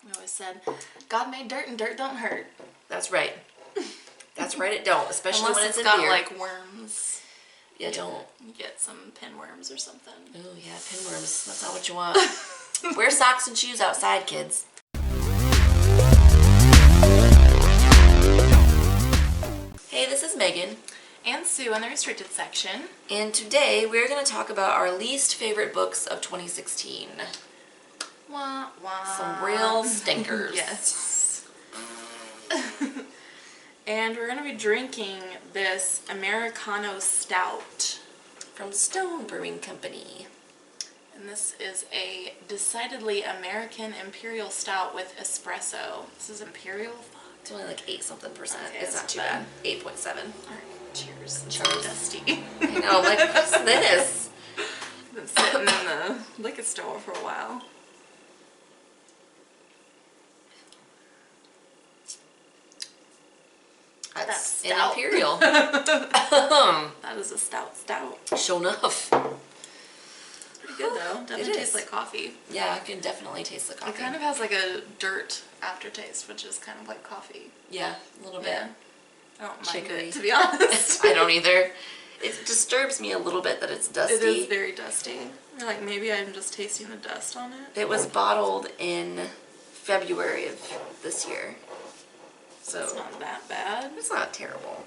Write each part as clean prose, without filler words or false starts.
We always said, God made dirt and dirt don't hurt. That's right. That's right, it don't, especially unless when it's in got beer. like worms. Yeah, don't. You get some pinworms or something. Oh yeah, pinworms. That's not what you want. Wear socks and shoes outside, kids. Hey, this is Megan. And Sue in the restricted section. And today we're going to talk about our least favorite books of 2016. Wah, wah. Some real stinkers. Yes. And we're going to be drinking this Americano Stout. From Stone Brewing Company. And this is a decidedly American Imperial Stout with espresso. This is Imperial? It's only like 8-something%. Okay, it's not too bad. 8.7. Alright, cheers. It's Cheers. dusty. I know, like, what's this? Been sitting in the liquor store for a while. That's an stout. Imperial. That is a stout. Sure enough. Pretty good though. Definitely tastes like coffee. Yeah, I can definitely taste the coffee. It kind of has like a dirt aftertaste, which is kind of like coffee. Yeah, a little bit. Yeah. I don't mind Chicory. it, to be honest. I don't either. It disturbs me a little bit that it's dusty. It is very dusty. Or like maybe I'm just tasting the dust on it. It was bottled in February of this year. So it's not that bad. It's not terrible.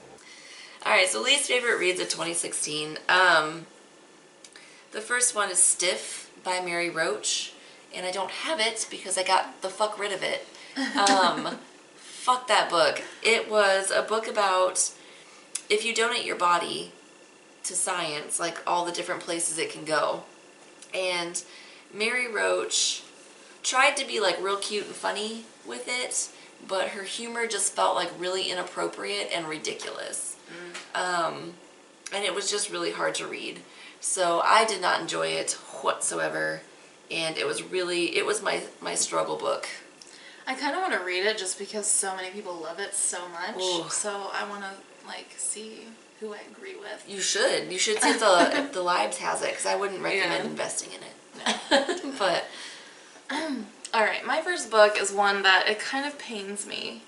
Alright, so least favorite reads of 2016. The first one is Stiff by Mary Roach. And I don't have it because I got the fuck rid of it. Fuck that book. It was a book about if you donate your body to science, like all the different places it can go. And Mary Roach tried to be like real cute and funny with it, but her humor just felt like really inappropriate and ridiculous. And it was just really hard to read. So I did not enjoy it whatsoever. And it was my struggle book. I kind of want to read it just because so many people love it so much. Ooh. So I want to like see who I agree with. You should. You should see if the Libs has it, because I wouldn't recommend investing in it. No. But all right, my first book is one that it kind of pains me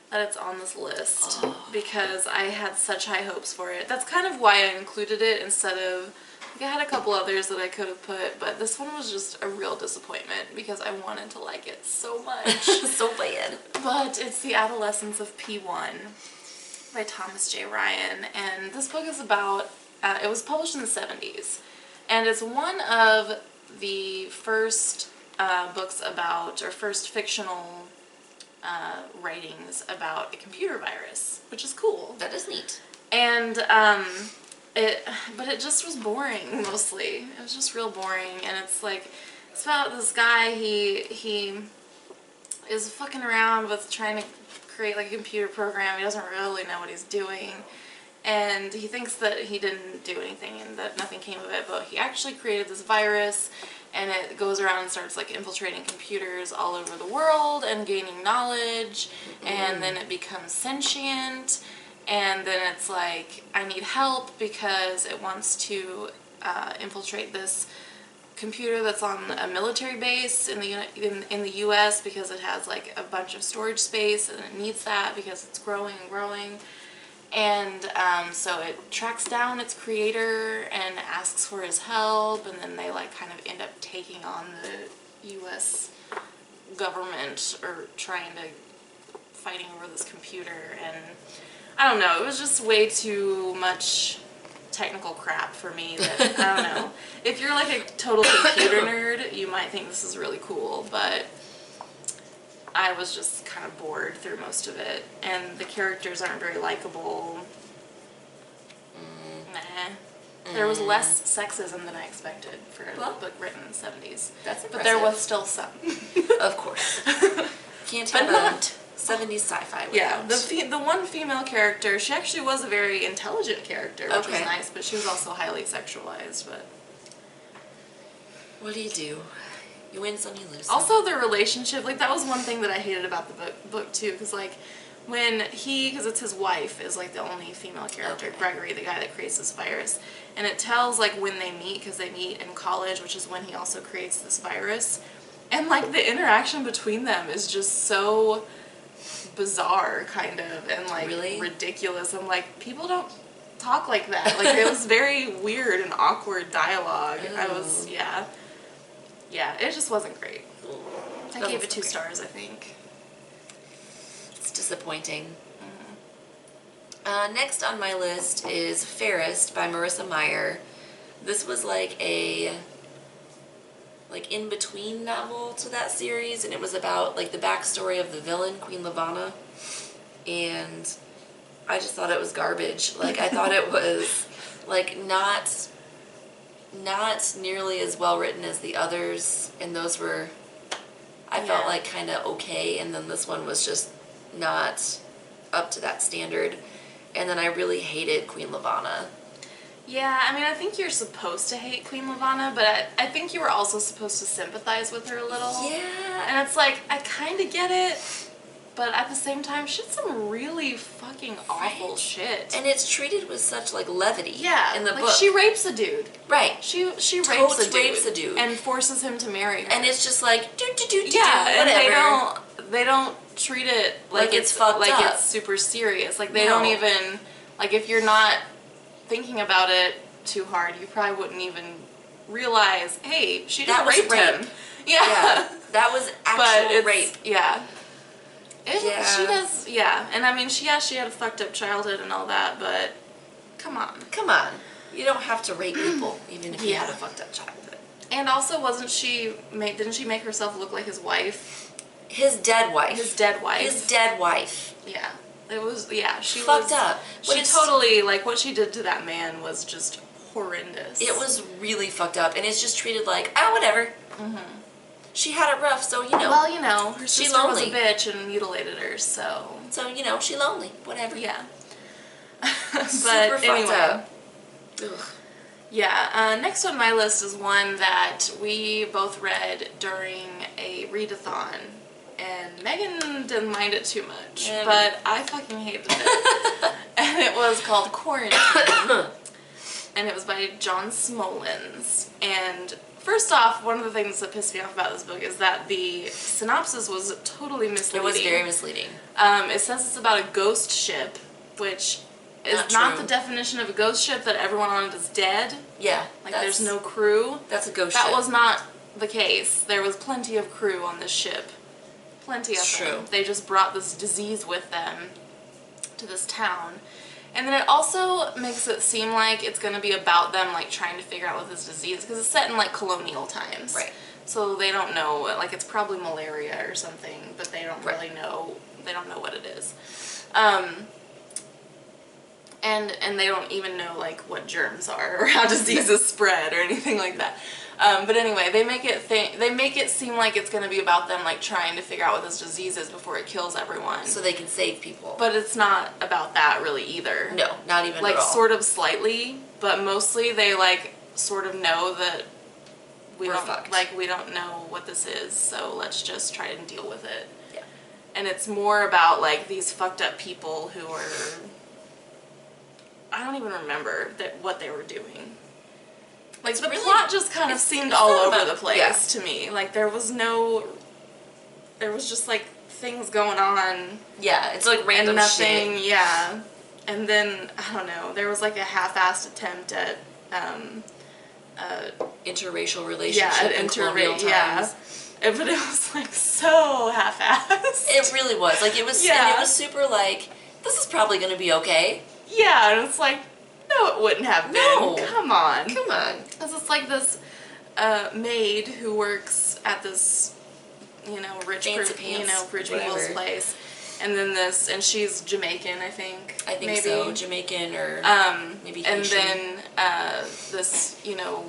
that it's on this list because I had such high hopes for it. That's kind of why I included it instead of, like, I had a couple others that I could have put, but this one was just a real disappointment because I wanted to like it so much. so bad. But it's The Adolescence of P1 by Thomas J. Ryan, and this book is about, it was published in the 70s, and it's one of the first books about, or first fictional writings about a computer virus, which is cool. That is neat. And but it just was boring mostly. It was just real boring, and it's about this guy. He is fucking around with trying to create like a computer program. He doesn't really know what he's doing, and he thinks that he didn't do anything and that nothing came of it, but he actually created this virus, and it goes around and starts like infiltrating computers all over the world and gaining knowledge, and then it becomes sentient, and then it's like, I need help because it wants to infiltrate this computer that's on a military base in the U.S. because it has like a bunch of storage space and it needs that because it's growing and growing. And so it tracks down its creator and asks for his help, and then they like kind of end up taking on the U.S. government or trying to fighting over this computer. And I don't know, it was just way too much technical crap for me that, I don't know. If you're like a total computer nerd, you might think this is really cool, but I was just kind of bored through most of it, and the characters aren't very likable. Nah. There was less sexism than I expected for a book written in the 70s. That's impressive. But there was still some. Of course. Can't have But not 70s sci-fi without. Yeah, the one female character, she actually was a very intelligent character, which was nice, but she was also highly sexualized. But what do? You win some, you lose some. Also, the relationship, like, that was one thing that I hated about the book too, because, like, because it's his wife is, like, the only female character, Gregory, the guy that creates this virus, and it tells, like, when they meet, because they meet in college, which is when he also creates this virus, And, like, the interaction between them is just so bizarre, kind of, and, like, Really? ridiculous. I'm like, people don't talk like that. Like, it was very weird and awkward dialogue. Ew. Yeah, it just wasn't great. I gave it 2 okay. stars, I think. It's disappointing. Next on my list is Fairest by Marissa Meyer. This was like a in-between novel to that series, and it was about like the backstory of the villain, Queen Lavanna, and I just thought it was garbage. Like, I thought it was like not nearly as well written as the others, and those were, I felt like kind of okay, and then this one was just not up to that standard. And then I really hated Queen Lavanna. Yeah, I mean, I think you're supposed to hate Queen Lavanna, but I think you were also supposed to sympathize with her a little. Yeah. And it's like, I kind of get it, but at the same time, she did some really fucking awful shit. And it's treated with such, like, levity in the like, book. she rapes a dude. Right. She Totes rapes a dude. And forces him to marry her. And it's just like, yeah, whatever. and they don't treat it like it's fucked like up. it's super serious. Like, they don't even, like, if you're not thinking about it too hard, you probably wouldn't even realize, hey, she just raped him. Yeah. That was actual rape. Yeah. She does, and I mean, she had a fucked up childhood and all that, but come on. Come on. You don't have to rape people, even if you had a fucked up childhood. And also, didn't she make herself look like his wife? His dead wife. His dead wife. His dead wife. Yeah. It was, she fucked up. She totally, like, what she did to that man was just horrendous. It was really fucked up, and it's just treated like, whatever. Mm-hmm. She had it rough, so, Well, her sister lonely. was a bitch and mutilated her, so. So, she lonely. Whatever. Yeah. Super But anyway. fucked up. Ugh. Yeah, next on my list is one that we both read during a readathon. And Megan didn't mind it too much, but I fucking hated it. And it was called Quarantine. And it was by John Smolens. And first off, one of the things that pissed me off about this book is that the synopsis was totally misleading. It was very misleading. It says it's about a ghost ship, which is not the definition of a ghost ship that everyone on it is dead. Yeah. Like, there's no crew. That's a ghost ship. That was not the case. There was plenty of crew on this ship. Plenty of them. They just brought this disease with them to this town. And then it also makes it seem like it's going to be about them, like, trying to figure out what this disease is, because it's set in, like, colonial times. Right. So they don't know, like, it's probably malaria or something, but they don't really know, they don't know what it is. And they don't even know, like, what germs are or how diseases spread or anything like that. But anyway, they make it seem like it's going to be about them, like, trying to figure out what this disease is before it kills everyone. So they can save people. But it's not about that really either. No, not even like, at all. sort of slightly, but mostly they, like, sort of know that we're fucked. Like, we don't know what this is, so let's just try and deal with it. Yeah. And it's more about, like, these fucked up people who are, I don't even remember what they were doing. Like, the plot just kind of seemed all over the place to me. Like, there was just, like, things going on. Yeah, it's like random nothing, shit. Yeah. And then, I don't know, there was, like, a half-assed attempt at, interracial relationship in colonial times. Yeah. But it was, like, so half-assed. It really was. Like, it was, and it was super, like, this is probably going to be okay. Yeah, and it's like, no, it wouldn't have been. No. Come on. Come on. Because it's like this maid who works at this, rich people's place. And then and she's Jamaican, I think. I think maybe. so. Jamaican or maybe Haitian. And then this,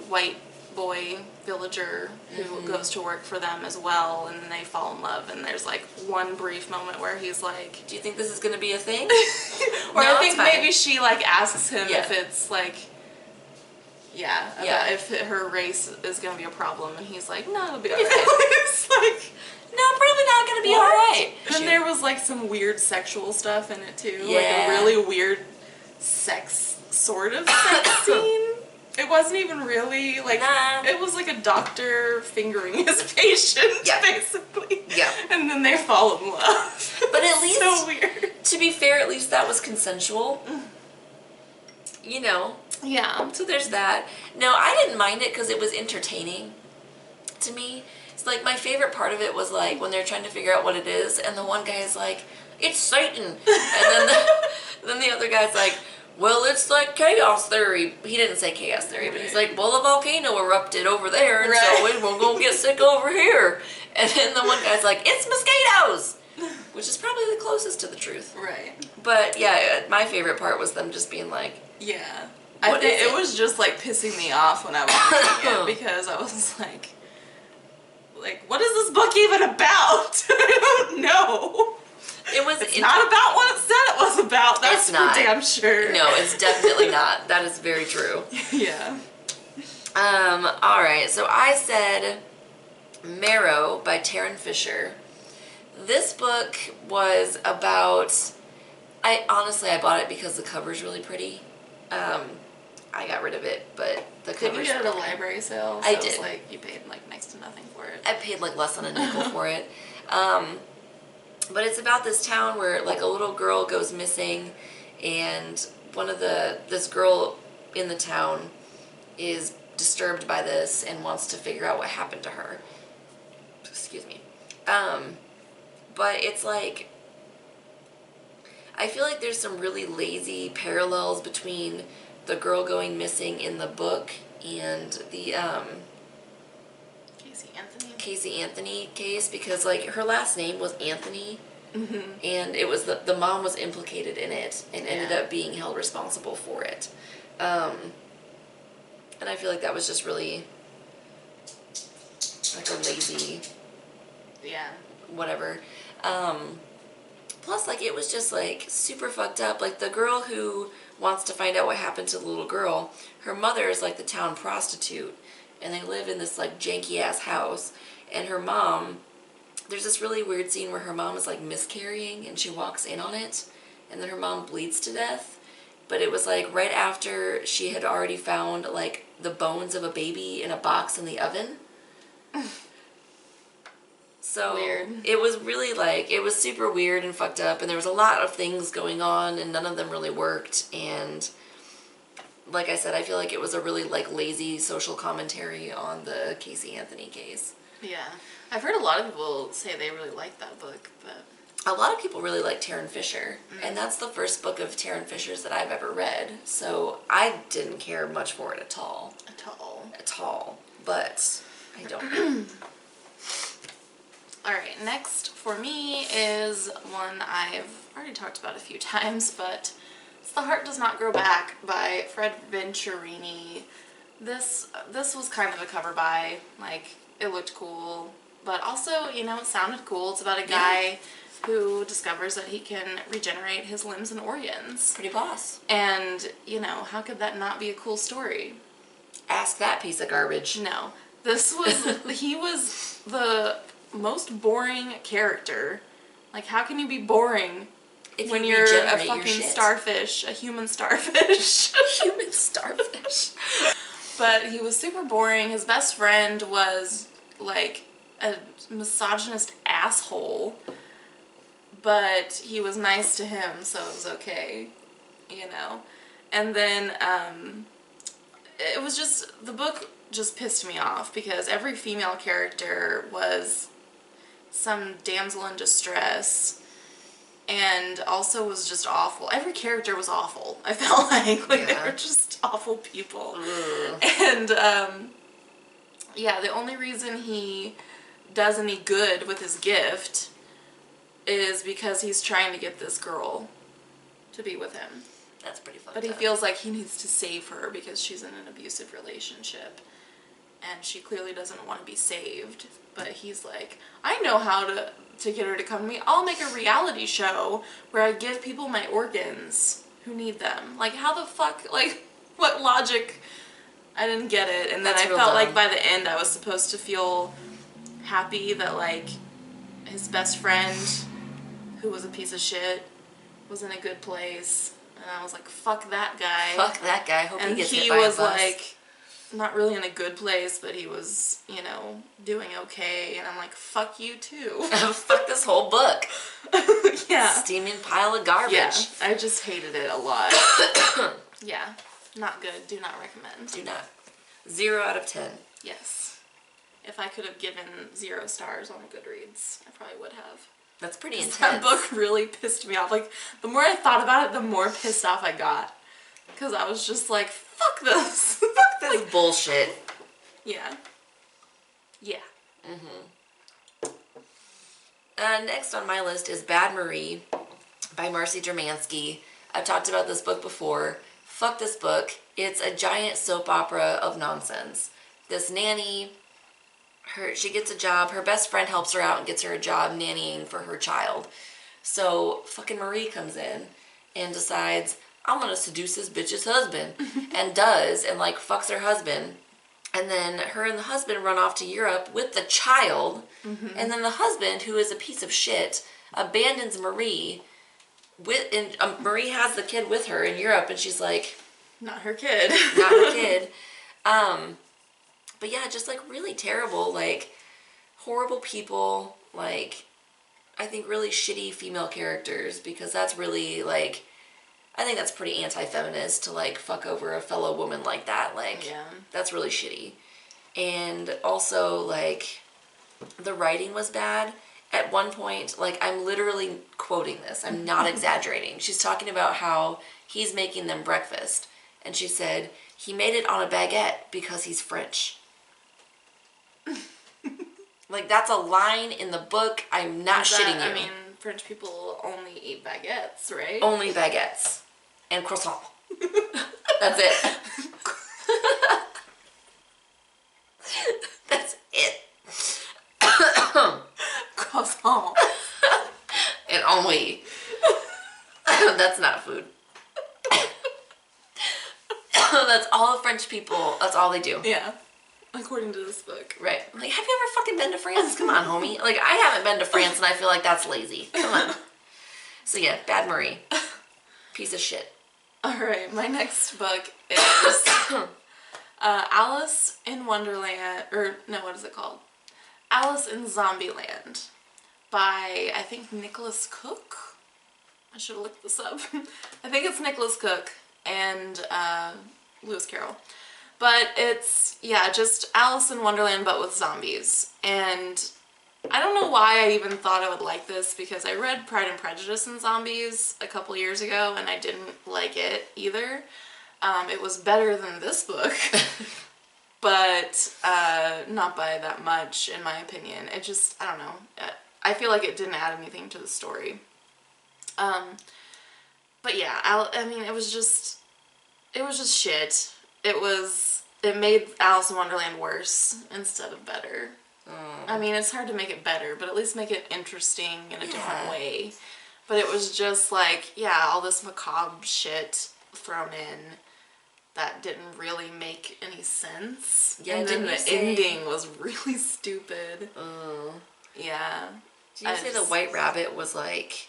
white boy villager who goes to work for them as well, and then they fall in love, and there's, like, one brief moment where he's like, do you think this is going to be a thing? Or I think maybe she, like, asks him if it's, like, if her race is going to be a problem, and he's like, no, it'll be alright. It's like, no, probably not going to be alright. And then there was, like, some weird sexual stuff in it, too. Yeah. Like, a really weird sort of sex scene. It wasn't even really, like, Nah. it was like a doctor fingering his patient, basically. Yeah. And then they fall in love. But at least, so weird. to be fair, at least that was consensual. You know. Yeah. So there's that. No, I didn't mind it because it was entertaining to me. It's like, my favorite part of it was like when they're trying to figure out what it is, and the one guy is like, it's Satan. And then the other guy's like, well, it's like chaos theory. He didn't say chaos theory, but he's like, well, a volcano erupted over there, and so we won't go get sick over here. And then the one guy's like, it's mosquitoes, which is probably the closest to the truth. Right. But yeah, my favorite part was them just being like, yeah. I think it was just like pissing me off when I was reading it, because I was like, what is this book even about? I don't know. It's not about what it said it was about. That's for damn sure. No, it's definitely not. That is very true. Yeah. Alright, so I said Marrow by Taryn Fisher. This book was about... I bought it because the cover's really pretty. I got rid of it, but the cover's... Did you get it at a library sale? So I did. It was like, you paid like next to nothing for it. I paid like less than a nickel for it. But it's about this town where like a little girl goes missing, and this girl in the town is disturbed by this and wants to figure out what happened to her. Excuse me. But it's like, I feel like there's some really lazy parallels between the girl going missing in the book and the Casey Anthony case, because like her last name was Anthony, and it was the mom was implicated in it and ended up being held responsible for it, and I feel like that was just really like a lazy whatever. Plus, like, it was just like super fucked up. Like, the girl who wants to find out what happened to the little girl, her mother is like the town prostitute, and they live in this like janky ass house. And her mom, there's this really weird scene where her mom is like miscarrying, and she walks in on it, and then her mom bleeds to death. But it was like right after she had already found like the bones of a baby in a box in the oven. So weird. It was really like, it was super weird and fucked up, and there was a lot of things going on, and none of them really worked. And like I said, I feel like it was a really like lazy social commentary on the Casey Anthony case. Yeah. I've heard a lot of people say they really liked that book, but... A lot of people really like Taryn Fisher, and that's the first book of Taryn Fisher's that I've ever read, so I didn't care much for it at all. At all. But I don't. Alright, next for me is one I've already talked about a few times, but it's The Heart Does Not Grow Back by Fred Venturini. This was kind of a cover buy. Like, it looked cool, but also, you know, it sounded cool. It's about a guy who discovers that he can regenerate his limbs and organs. Pretty boss. And, you know, how could that not be a cool story? Ask that piece of garbage. No. This was, he was the most boring character. Like, how can you be boring when you're a fucking starfish, a human starfish? Human starfish. But he was super boring. His best friend was, like, a misogynist asshole. But he was nice to him, so it was okay, you know? And then, it was just, the book just pissed me off because every female character was some damsel in distress and also was just awful. Every character was awful, I felt like. They were just awful people. And, yeah, the only reason he does any good with his gift is because he's trying to get this girl to be with him. That's pretty fucked up. But he feels like he needs to save her because she's in an abusive relationship. And she clearly doesn't want to be saved. But he's like, I know how to get her to come to me. I'll make a reality show where I give people my organs who need them. Like, how the fuck, like, what logic? I didn't get it. And then I felt like by the end I was supposed to feel happy that, like, his best friend, who was a piece of shit, was in a good place. And I was like, fuck that guy. Fuck that guy. Hope he gets hit by a bus. And he was like, not really in a good place, but he was, you know, doing okay. And I'm like, fuck you too. Fuck this whole book. Yeah. Steaming pile of garbage. Yeah, I just hated it a lot. Yeah, not good. Do not recommend. Do not. 0 out of 10. Yes. If I could have given 0 stars on Goodreads, I probably would have. That's pretty intense. That book really pissed me off. Like, the more I thought about it, the more pissed off I got. Because I was just like, fuck this. Fuck this bullshit. Yeah. Yeah. Next on my list is Bad Marie by Marcy Jermansky. I've talked about this book before. Fuck this book. It's a giant soap opera of nonsense. This nanny, she gets a job. Her best friend helps her out and gets her a job nannying for her child. So fucking Marie comes in and decides, I'm gonna seduce this bitch's husband. And does, and like fucks her husband. And then her and the husband run off to Europe with the child. And then the husband, who is a piece of shit, abandons Marie. Marie has the kid with her in Europe, and she's like, not her kid. Not her kid. But yeah, just like really terrible, like horrible people, like I think really shitty female characters, because that's really like, I think that's pretty anti-feminist to like fuck over a fellow woman like that. Like, Yeah. That's really shitty. And also like the writing was bad. At one point, like I'm literally quoting this, I'm not exaggerating. She's talking about how he's making them breakfast. And she said, he made it on a baguette because he's French. Like that's a line in the book. I'm not shitting you. I mean, French people only eat baguettes, right? Only baguettes. And croissant. That's it. That's it. Croissant. And only. That's not food. That's all French people. That's all they do. Yeah. According to this book. Right. Like, have you ever fucking been to France? Come on, homie. Like, I haven't been to France and I feel like that's lazy. Come on. So yeah, Bad Marie. Piece of shit. Alright, my next book is Alice in Wonderland, or no, what is it called? Alice in Zombieland by, I think, Nicholas Cook? I should have looked this up. I think it's Nicholas Cook and Lewis Carroll. But it's, yeah, just Alice in Wonderland but with zombies. And I don't know why I even thought I would like this, because I read Pride and Prejudice and Zombies a couple years ago and I didn't like it either. It was better than this book, but not by that much in my opinion. It just, I don't know. I feel like it didn't add anything to the story. But yeah, I mean, it was just shit. It made Alice in Wonderland worse instead of better. I mean, it's hard to make it better, but at least make it interesting in a different way. But it was just like, yeah, all this macabre shit thrown in that didn't really make any sense. Yeah, and then the ending was really stupid. Yeah. Did you say the White Rabbit was like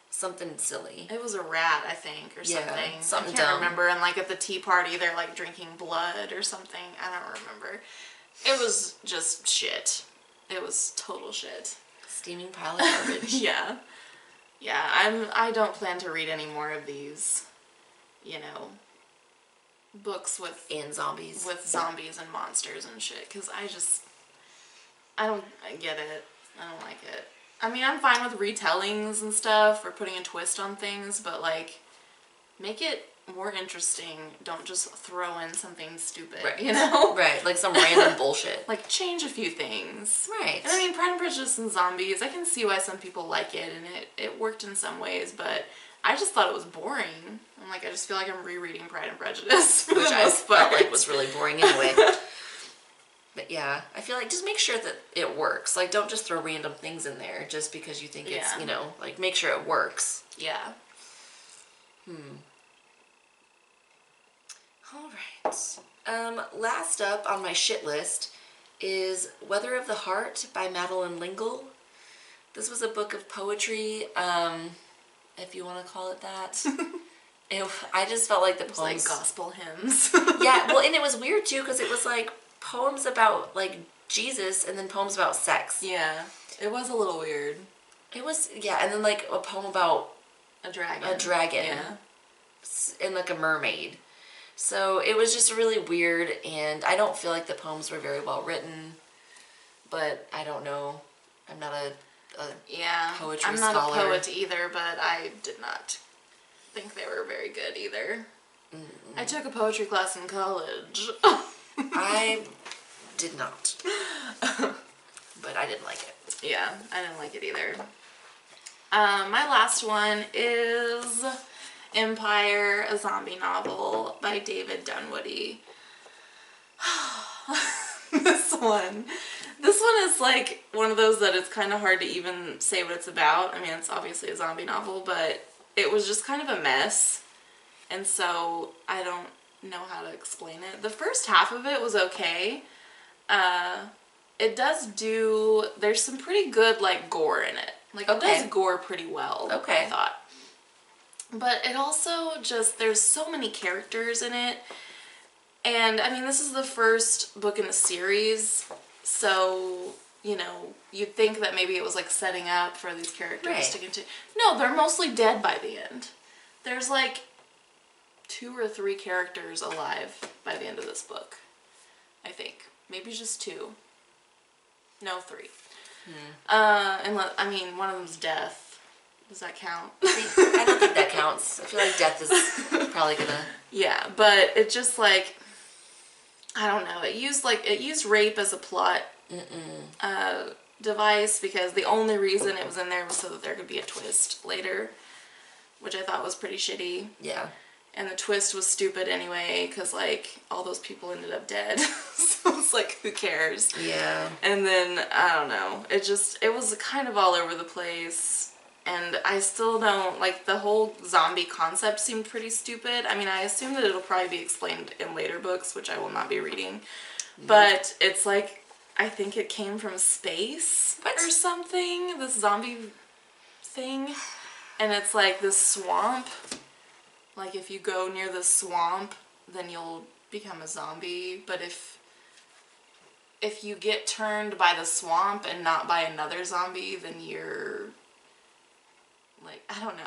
something silly? It was a rat, I think, or something. Yeah, something I can't dumb. remember. And like at the tea party, they're like drinking blood or something. I don't remember. It was just shit. It was total shit. Steaming pile of garbage. Yeah. Yeah, I don't plan to read any more of these, you know, books with zombies. With zombies and monsters and shit, because I don't get it. I don't like it. I mean, I'm fine with retellings and stuff, or putting a twist on things, but like, make it more interesting. Don't just throw in something stupid, right. You know? Right, like some random bullshit. Like, change a few things. Right. And I mean, Pride and Prejudice and Zombies, I can see why some people like it, and it worked in some ways, but I just thought it was boring. I'm like, I just feel like I'm rereading Pride and Prejudice. Which I felt like was really boring anyway. But yeah, I feel like just make sure that it works. Like, don't just throw random things in there just because you think it's, you know, like, make sure it works. Yeah. Alright. Last up on my shit list is Weather of the Heart by Madeline L'Engle. This was a book of poetry, if you want to call it that. I just felt like the It was poems... like gospel hymns. Yeah, well, and it was weird, too, because it was, like, poems about, like, Jesus and then poems about sex. Yeah, it was a little weird. It was, yeah, and then, like, a poem about... A dragon. A dragon. Yeah. And, like, a mermaid. So, it was just really weird, and I don't feel like the poems were very well written, but I don't know. I'm not a poetry I'm not scholar. a poet either, but I did not think they were very good either. I took a poetry class in college. I did not. But I didn't like it. Yeah, I didn't like it either. My last one is Empire, a zombie novel by David Dunwoody. This one is like one of those that it's kind of hard to even say what it's about. I mean, it's obviously a zombie novel, but it was just kind of a mess. And so I don't know how to explain it. The first half of it was okay. There's some pretty good, like, gore in it. Like, it does gore pretty well, I thought. But it also just, there's so many characters in it. And, I mean, this is the first book in the series, so, you know, you'd think that maybe it was, like, setting up for these characters to continue. No, they're mostly dead by the end. There's, like, 2 or 3 characters alive by the end of this book, I think. Maybe just 2. No, 3. I mean, one of them's death. Does that count? I don't think that counts. I feel like death is probably gonna... Yeah, but it just, like, I don't know. It used rape as a plot device because the only reason it was in there was so that there could be a twist later, which I thought was pretty shitty. Yeah. And the twist was stupid anyway, because, like, all those people ended up dead. So it's like, who cares? Yeah. And then, I don't know. It was kind of all over the place. And I still don't, like, the whole zombie concept seemed pretty stupid. I mean, I assume that it'll probably be explained in later books, which I will not be reading. But it's like, I think it came from space or something, this zombie thing. And it's like this swamp. Like, if you go near the swamp, then you'll become a zombie. But if you get turned by the swamp and not by another zombie, then you're... Like, I don't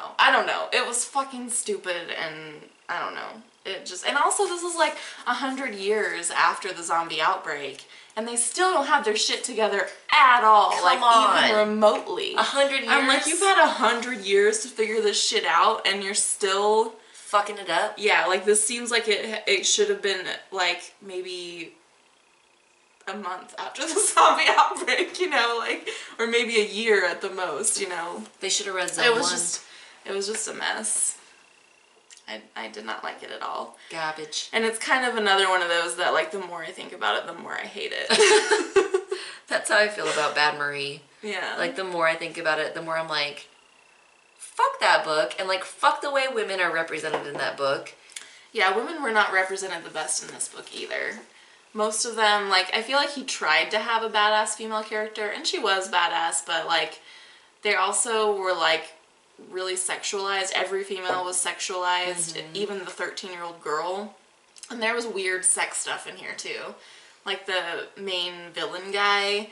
know. It was fucking stupid, and I don't know. It just... And also, this is like 100 years after the zombie outbreak, and they still don't have their shit together at all. Come on. Even remotely. 100 years? I'm like, you've had 100 years to figure this shit out, and you're still... Fucking it up? Yeah, like, this seems like it should have been, like, maybe a month after the zombie outbreak, you know, like, or maybe a year at the most, you know. They should have read Zone 1. It was just a mess. I did not like it at all. Garbage. And it's kind of another one of those that, like, the more I think about it, the more I hate it. That's how I feel about Bad Marie. Yeah. Like, the more I think about it, the more I'm like, fuck that book, and, like, fuck the way women are represented in that book. Yeah, women were not represented the best in this book either. Most of them, like, I feel like he tried to have a badass female character, and she was badass, but, like, they also were, like, really sexualized. Every female was sexualized, even the 13-year-old girl. And there was weird sex stuff in here, too. Like, the main villain guy,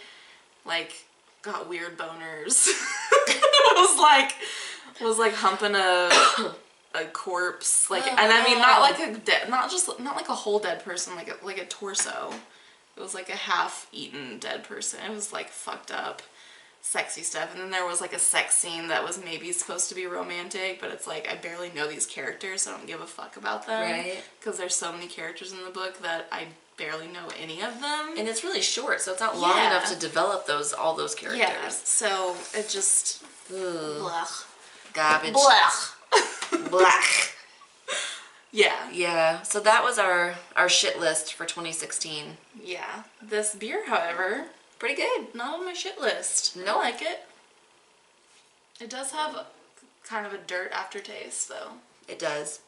like, got weird boners. was like humping a corpse, like, and I mean, not like a whole dead person, like a torso. It was like a half-eaten dead person. It was, like, fucked up, sexy stuff. And then there was, like, a sex scene that was maybe supposed to be romantic, but it's like, I barely know these characters, so I don't give a fuck about them. Right. Because there's so many characters in the book that I barely know any of them. And it's really short, so it's not long enough to develop all those characters. Yeah, so it just... Blech. Garbage. Blech. Blech. Yeah. Yeah, so that was our shit list for 2016. Yeah. This beer, however, pretty good. Not on my shit list. No. I like it. It does have kind of a dirt aftertaste, though. It does.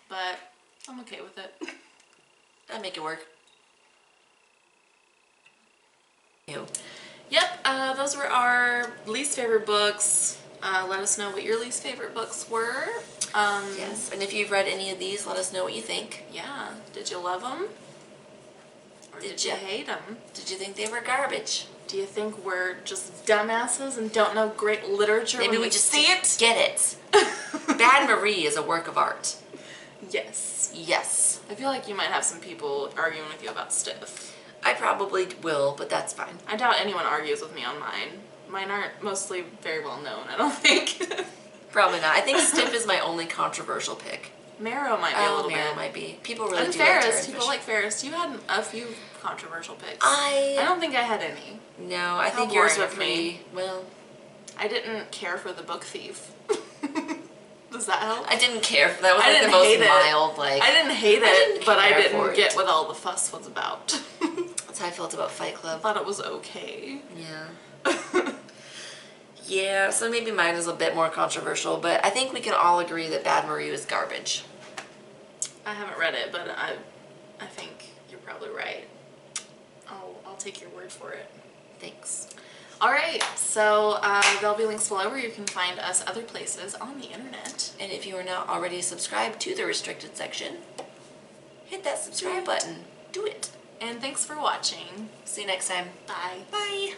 But I'm okay with it. I make it work. Ew. Yep, those were our least favorite books Let us know what your least favorite books were. Yes, and if you've read any of these, let us know what you think. Yeah. Did you love them? Or did you hate them? Did you think they were garbage? Do you think we're just dumbasses and don't know great literature? Maybe when we just see it? get it. Bad Marie is a work of art. Yes. Yes. I feel like you might have some people arguing with you about Stiff. I probably will, but that's fine. I doubt anyone argues with me on mine. Mine aren't mostly very well known, I don't think. Probably not. I think Stiff is my only controversial pick. Marrow might be a little Marrow bit. might be. People really And do Fairest, like people like Fairest. You had a few controversial picks. I don't think I had any. No, I How think yours were boring of me. pretty, well... I didn't care for The Book Thief. Does that help? I didn't care. That was I like the didn't most hate it. mild, like... I didn't hate it, but I care didn't for get it. what all the fuss was about. That's how I felt about Fight I Club. thought it was okay. Yeah. Yeah, so maybe mine is a bit more controversial, but I think we can all agree that Bad Marie was garbage. I haven't read it, but I think you're probably right. I'll take your word for it. Thanks. Alright, so there'll be links below where you can find us other places on the internet. And if you are not already subscribed to the restricted section, hit that subscribe button. Do it. And thanks for watching. See you next time. Bye. Bye.